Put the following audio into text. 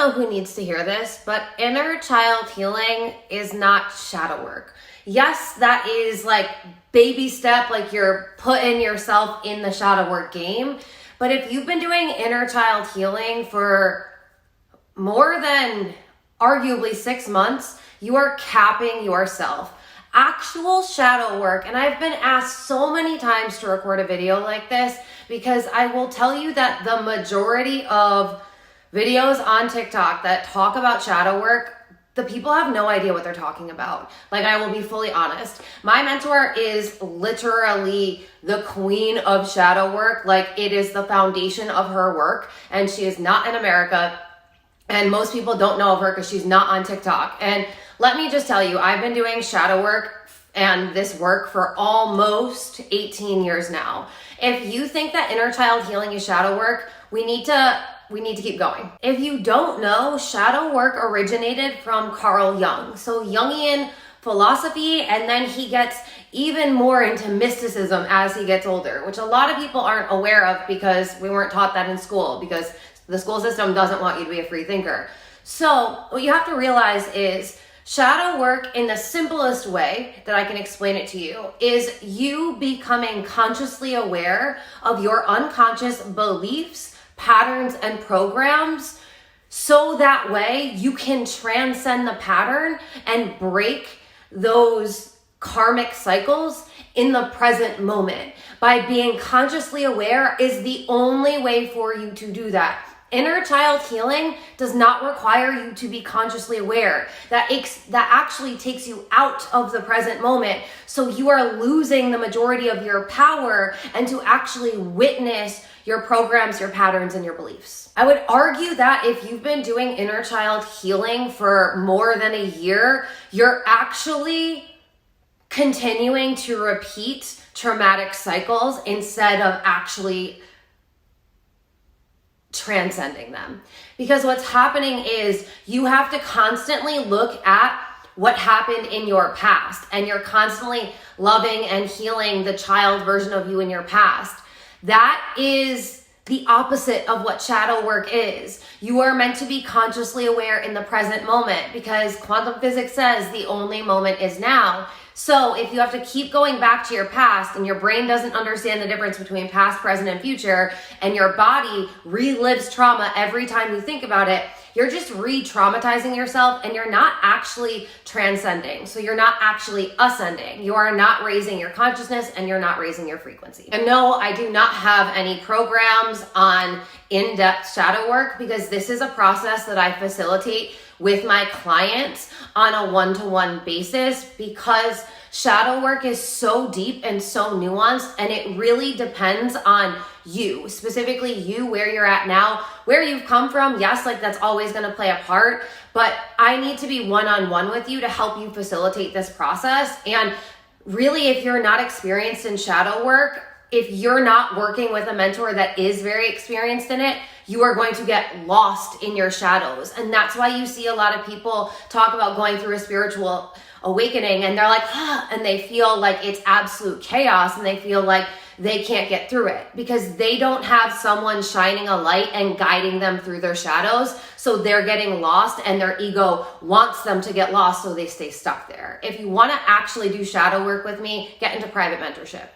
know who needs to hear this, but inner child healing is not shadow work. Yes, that is like baby step, like you're putting yourself in the shadow work game. But if you've been doing inner child healing for more than arguably 6 months, you are capping yourself. Actual shadow work, and I've been asked so many times to record a video like this because I will tell you that the majority of videos on TikTok that talk about shadow work, the people have no idea what they're talking about. Like, I will be fully honest. My mentor is literally the queen of shadow work. Like, it is the foundation of her work, and she is not in America. And most people don't know of her because she's not on TikTok. And let me just tell you, I've been doing shadow work and this work for almost 18 years now. If you think that inner child healing is shadow work, we need to keep going. If you don't know, shadow work originated from Carl Jung. So Jungian philosophy, and then he gets even more into mysticism as he gets older, which a lot of people aren't aware of because we weren't taught that in school, because the school system doesn't want you to be a free thinker. So what you have to realize is shadow work, in the simplest way that I can explain it to you, is you becoming consciously aware of your unconscious beliefs, patterns, and programs, so that way you can transcend the pattern and break those karmic cycles in the present moment. By being consciously aware is the only way for you to do that. Inner child healing does not require you to be consciously aware. That actually takes you out of the present moment. So you are losing the majority of your power and to actually witness your programs, your patterns, and your beliefs. I would argue that if you've been doing inner child healing for more than a year, you're actually continuing to repeat traumatic cycles instead of actually transcending them. Because what's happening is you have to constantly look at what happened in your past, and you're constantly loving and healing the child version of you in your past. That is the opposite of what shadow work is. You are meant to be consciously aware in the present moment, because quantum physics says the only moment is now. So if you have to keep going back to your past and your brain doesn't understand the difference between past, present, and future, and your body relives trauma every time you think about it, you're just re-traumatizing yourself, and you're not actually transcending. So you're not actually ascending. You are not raising your consciousness, and you're not raising your frequency. And no, I do not have any programs on in-depth shadow work, because this is a process that I facilitate with my clients on a one-to-one basis, because shadow work is so deep and so nuanced, and it really depends on you, specifically you, where you're at now, where you've come from. Yes, like that's always going to play a part, but I need to be one-on-one with you to help you facilitate this process. And really, if you're not experienced in shadow work, if you're not working with a mentor that is very experienced in it, you are going to get lost in your shadows. And that's why you see a lot of people talk about going through a spiritual awakening, and they're like, and they feel like it's absolute chaos, and they feel like they can't get through it because they don't have someone shining a light and guiding them through their shadows. So they're getting lost, and their ego wants them to get lost, so they stay stuck there. If you want to actually do shadow work with me, get into private mentorship.